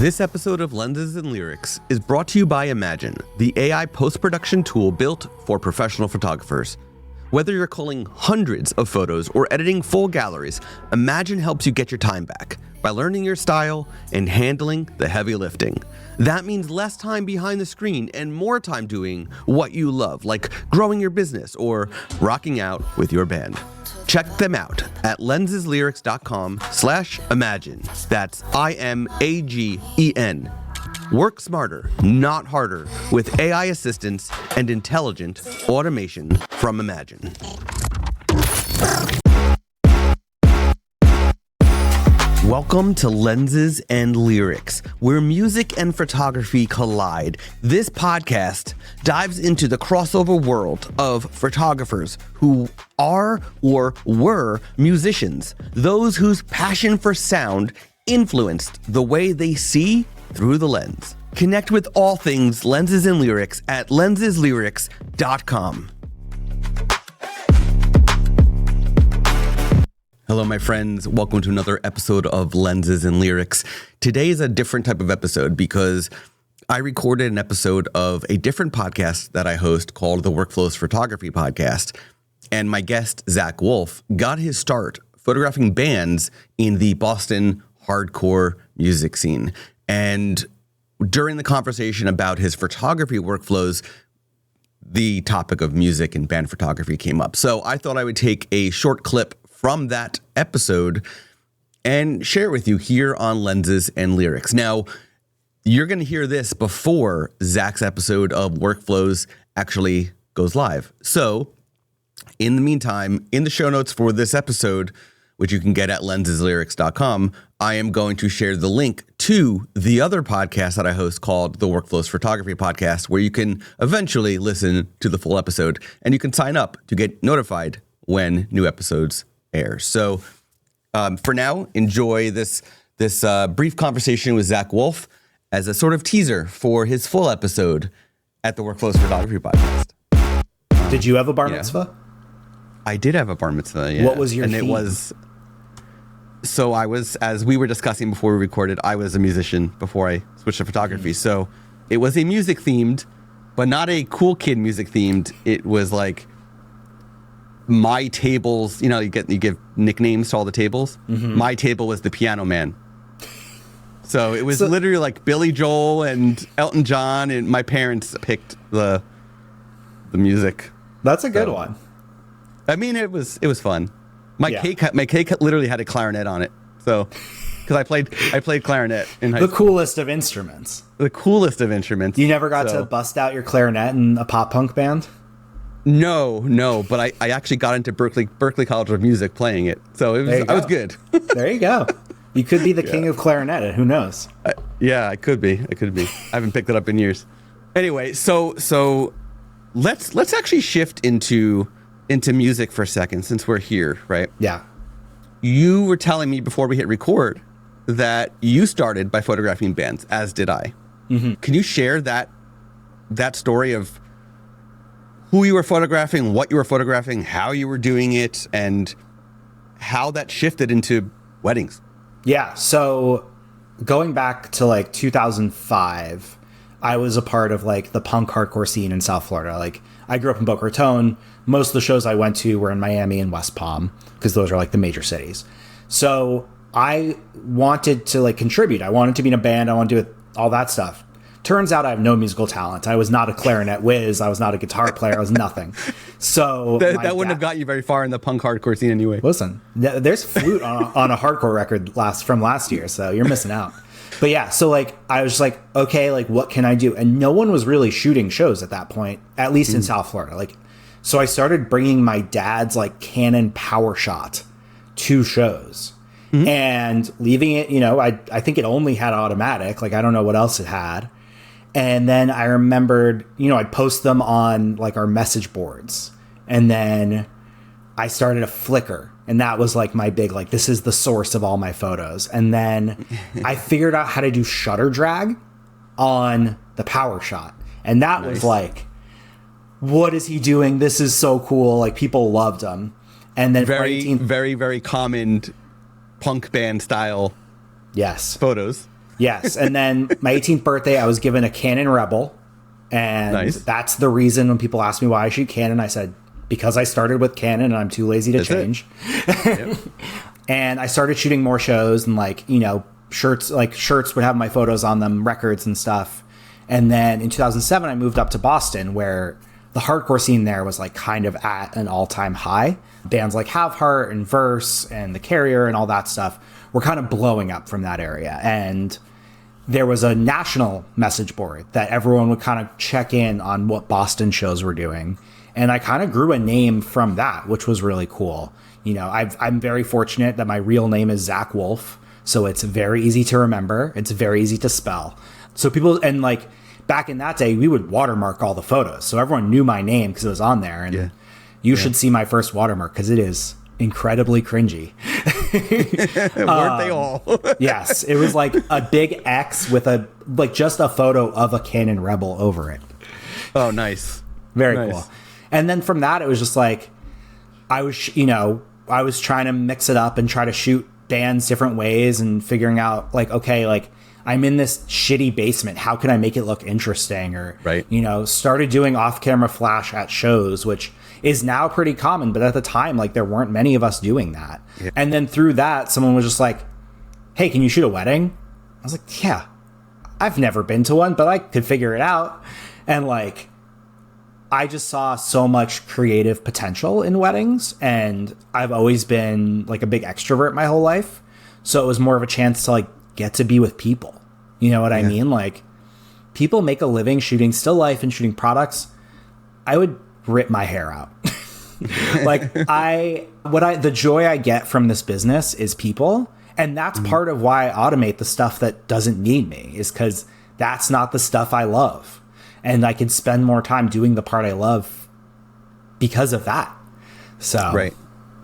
This episode of Lenses and Lyrics is brought to you by Imagine, the AI post-production tool built for professional photographers. Whether you're culling hundreds of photos or editing full galleries, Imagine helps you get your time back by learning your style and handling the heavy lifting. That means less time behind the screen and more time doing what you love, like growing your business or rocking out with your band. Check them out at lenseslyrics.com/imagine. That's IMAGEN. Work smarter, not harder, with AI assistance and intelligent automation from Imagine. Welcome to Lenses and Lyrics, where music and photography collide. This podcast dives into the crossover world of photographers who are or were musicians, those whose passion for sound influenced the way they see through the lens. Connect with all things Lenses and Lyrics at lenseslyrics.com. Hello, my friends. Welcome to another episode of Lenses and Lyrics. Today is a different type of episode because I recorded an episode of a different podcast that I host called the Workflows Photography Podcast. And my guest, Zac Wolf, got his start photographing bands in the Boston hardcore music scene. And during the conversation about his photography workflows, the topic of music and band photography came up. So I thought I would take a short clip from that episode and share it with you here on Lenses and Lyrics. Now, you're going to hear this before Zac's episode of Workflows actually goes live. So in the meantime, in the show notes for this episode, which you can get at lenseslyrics.com, I am going to share the link to the other podcast that I host called the Workflows Photography Podcast, where you can eventually listen to the full episode and you can sign up to get notified when new episodes air. So for now, enjoy this brief conversation with Zac Wolf as a sort of teaser for his full episode at the Workflows Photography Podcast. Did you have a bar mitzvah? I did have a bar mitzvah, yeah. What was your theme? So I was, as we were discussing before we recorded, I was a musician before I switched to photography. So it was a music themed, but not a cool kid music themed. It was like my tables, you give nicknames to all the tables. Mm-hmm. My table was the Piano Man. So it was literally like Billy Joel and Elton John, and my parents picked the music. That's a good one. I mean, it was fun. My cake literally had a clarinet on it. So, because I played clarinet in high school. The coolest of instruments. The coolest of instruments. You never got to bust out your clarinet in a pop punk band? No, but I actually got into Berkeley College of Music playing it. So I was good. There you go. You could be the king of clarinet. Who knows? I could be. I haven't picked it up in years. Anyway, so let's actually shift into music for a second, since we're here, right? Yeah. You were telling me before we hit record that you started by photographing bands, as did I. Mm-hmm. Can you share that story of who you were photographing, what you were photographing, how you were doing it, and how that shifted into weddings? Yeah. So going back to like 2005, I was a part of like the punk hardcore scene in South Florida. Like, I grew up in Boca Raton. Most of the shows I went to were in Miami and West Palm, because those are like the major cities. So I wanted to like contribute. I wanted to be in a band. I wanted to do all that stuff. Turns out I have no musical talent. I was not a clarinet whiz. I was not a guitar player. I was nothing. So that wouldn't have got you very far in the punk hardcore scene anyway. Listen, there's flute on a hardcore record from last year, so you're missing out. But yeah, so like I was just like, okay, like what can I do? And no one was really shooting shows at that point, at least in South Florida. Like, so I started bringing my dad's like Canon PowerShot to shows and leaving it. I think it only had automatic. Like, I don't know what else it had. And then I remembered, I'd post them on like our message boards, and then I started a Flickr. And that was like my big, like, this is the source of all my photos. And then I figured out how to do shutter drag on the PowerShot. And that was like, what is he doing? This is so cool. Like, people loved him. And then very, very, very common punk band style Yes. Photos. Yes. And then my 18th birthday, I was given a Canon Rebel. And Nice. that's the reason when people ask me why I shoot Canon, I said, because I started with Canon and I'm too lazy to That's change. Yep. And I started shooting more shows and shirts would have my photos on them, records and stuff. And then in 2007, I moved up to Boston where the hardcore scene there was like kind of at an all-time high. Bands like Have Heart and Verse and The Carrier and all that stuff were kind of blowing up from that area. And there was a national message board that everyone would kind of check in on what Boston shows were doing. And I kind of grew a name from that, which was really cool. I'm very fortunate that my real name is Zac Wolf. So it's very easy to remember. It's very easy to spell. So people, and like back in that day, we would watermark all the photos. So everyone knew my name because it was on there. And you should see my first watermark because it is incredibly cringy. Weren't they all? Yes. It was like a big X with just a photo of a Canon Rebel over it. Oh, nice. Very nice. cool. And then from that, it was just like, I was trying to mix it up and try to shoot bands different ways and figuring out like, okay, like I'm in this shitty basement. How can I make it look interesting? Or, right. Started doing off-camera flash at shows, which is now pretty common. But at the time, like there weren't many of us doing that. Yeah. And then through that, someone was just like, hey, can you shoot a wedding? I was like, yeah, I've never been to one, but I could figure it out. And like, I just saw so much creative potential in weddings, and I've always been like a big extrovert my whole life. So it was more of a chance to like get to be with people. You know what I mean? Like people make a living shooting still life and shooting products. I would rip my hair out. Like the joy I get from this business is people. And that's part of why I automate the stuff that doesn't need me, is because that's not the stuff I love. And I can spend more time doing the part I love because of that. So, right.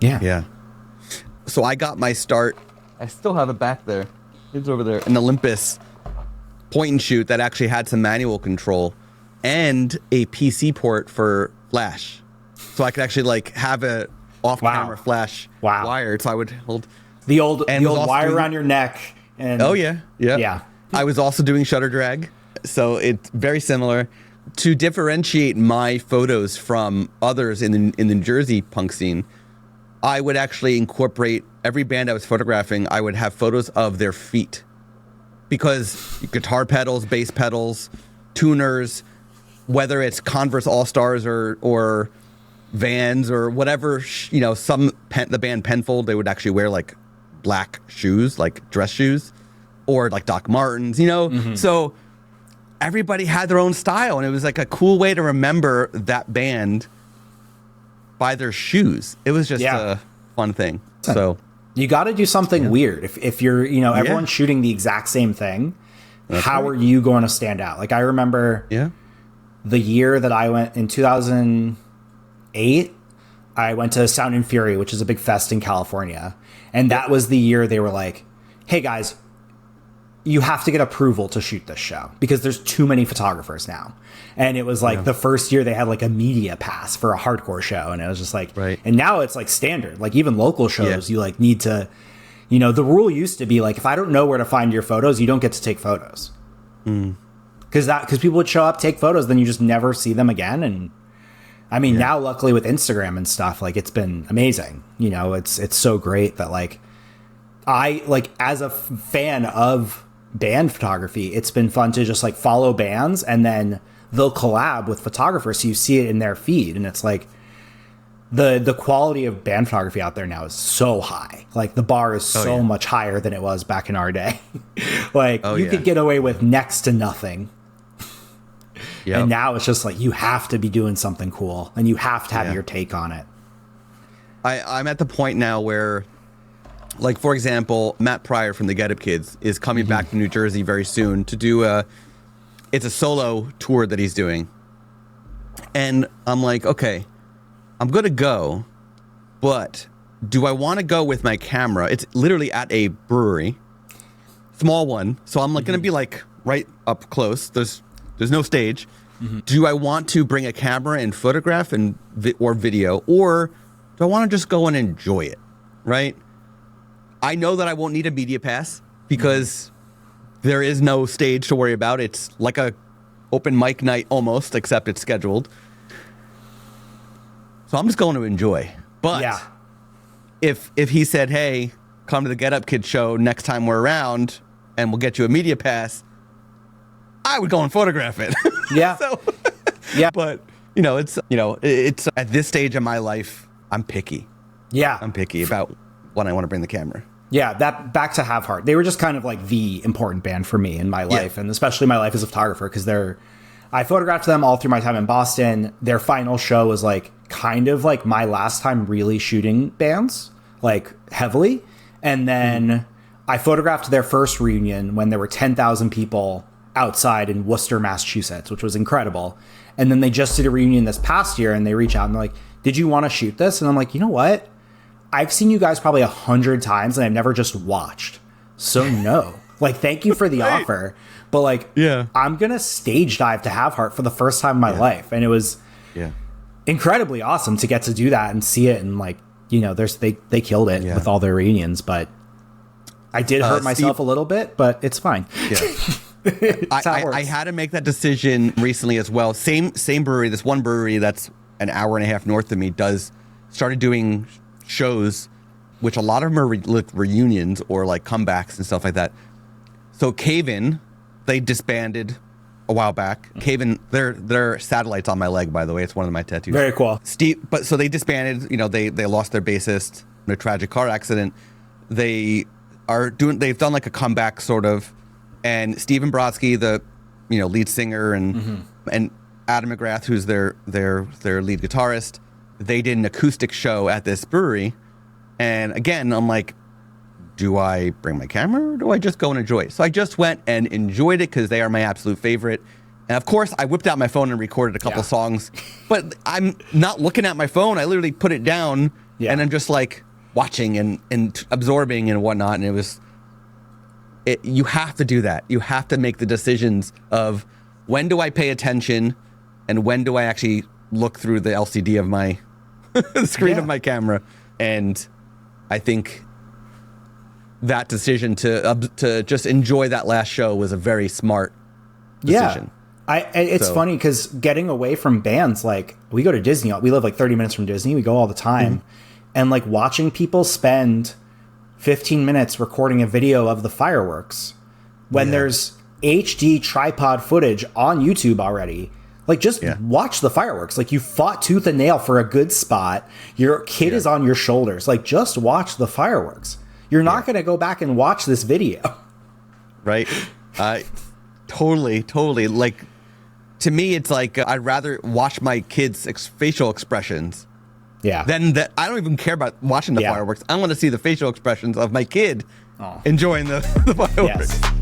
Yeah. Yeah. So I got my start. I still have it back there. It's over there. An Olympus point and shoot that actually had some manual control and a PC port for flash. So I could actually like have a off-camera flash wired. So I would hold the old wire around your neck. And yeah. I was also doing shutter drag. So it's very similar. To differentiate my photos from others in the New Jersey punk scene, I would actually incorporate every band I was photographing. I would have photos of their feet, because guitar pedals, bass pedals, tuners, whether it's Converse All-Stars or Vans or whatever, the band Penfold, they would actually wear like black shoes, like dress shoes, or like Doc Martens, So everybody had their own style, and it was like a cool way to remember that band by their shoes. It was just a fun thing. So you got to do something weird. If you're, everyone's shooting the exact same thing, how are you going to stand out? Like I remember the year that I went in 2008, I went to Sound and Fury, which is a big fest in California. And that was the year they were like, hey guys, you have to get approval to shoot this show because there's too many photographers now. And it was like the first year they had like a media pass for a hardcore show. And it was just like, and now it's like standard, like even local shows, you like need to, the rule used to be like, if I don't know where to find your photos, you don't get to take photos. Because people would show up, take photos, then you just never see them again. And I mean, now luckily with Instagram and stuff, like it's been amazing. It's so great that like, I like as a fan of band photography, it's been fun to just like follow bands and then they'll collab with photographers, so you see it in their feed, and it's like the quality of band photography out there now is so high. Like the bar is so much higher than it was back in our day. Like you could get away with next to nothing. And now it's just like you have to be doing something cool and you have to have your take on it. I'm at the point now where, like, for example, Matt Pryor from the Get Up Kids is coming back to New Jersey very soon to do it's a solo tour that he's doing. And I'm like, okay, I'm going to go, but do I want to go with my camera? It's literally at a brewery, small one. So I'm like going to be like right up close. There's no stage. Do I want to bring a camera and photograph or video, or do I want to just go and enjoy it? Right? I know that I won't need a media pass because There is no stage to worry about. It's like a open mic night almost, except it's scheduled. So I'm just going to enjoy. But Yeah. if he said, hey, come to the Get Up Kid show next time we're around and we'll get you a media pass, I would go and photograph it. Yeah. So, Yeah. but it's at this stage of my life, I'm picky. Yeah. I'm picky about when I want to bring the camera. Yeah, that back to Have Heart. They were just kind of like the important band for me in my life, and especially my life as a photographer, because I photographed them all through my time in Boston. Their final show was like kind of like my last time really shooting bands, like heavily. And then I photographed their first reunion when there were 10,000 people outside in Worcester, Massachusetts, which was incredible. And then they just did a reunion this past year, and they reach out and they're like, did you want to shoot this? And I'm like, you know what? I've seen you guys probably 100 times and I've never just watched. So no, like, thank you for the offer. But like, I'm going to stage dive to Have Heart for the first time in my life. And it was incredibly awesome to get to do that and see it. And like, they killed it with all their reunions, but I did hurt myself a little bit, but it's fine. Yeah. I had to make that decision recently as well. Same brewery, this one brewery that's an hour and a half north of me started doing shows, which a lot of them are reunions or like comebacks and stuff like that. So Cave-In, they disbanded a while back. Cave-In, they're satellites on my leg, by the way. It's one of my tattoos. Very cool. So they disbanded. They lost their bassist in a tragic car accident. They've done like a comeback sort of, and Stephen Brodsky, the lead singer, and Adam McGrath, who's their lead guitarist, they did an acoustic show at this brewery. And again, I'm like, do I bring my camera or do I just go and enjoy it? So I just went and enjoyed it because they are my absolute favorite. And of course, I whipped out my phone and recorded a couple songs, but I'm not looking at my phone. I literally put it down and I'm just like watching and absorbing and whatnot. And you have to do that. You have to make the decisions of when do I pay attention and when do I actually look through the LCD of my the screen of my camera. And I think that decision to just enjoy that last show was a very smart decision. It's funny because getting away from bands, like we go to Disney, we live like 30 minutes from Disney, we go all the time, and like watching people spend 15 minutes recording a video of the fireworks when there's HD tripod footage on YouTube already. Like, just watch the fireworks. Like, you fought tooth and nail for a good spot. Your kid is on your shoulders. Like, just watch the fireworks. You're not going to go back and watch this video. Right. Totally. Like, to me, it's like I'd rather watch my kids' facial expressions. Yeah. Than that. I don't even care about watching the fireworks. I want to see the facial expressions of my kid enjoying the fireworks. Yes.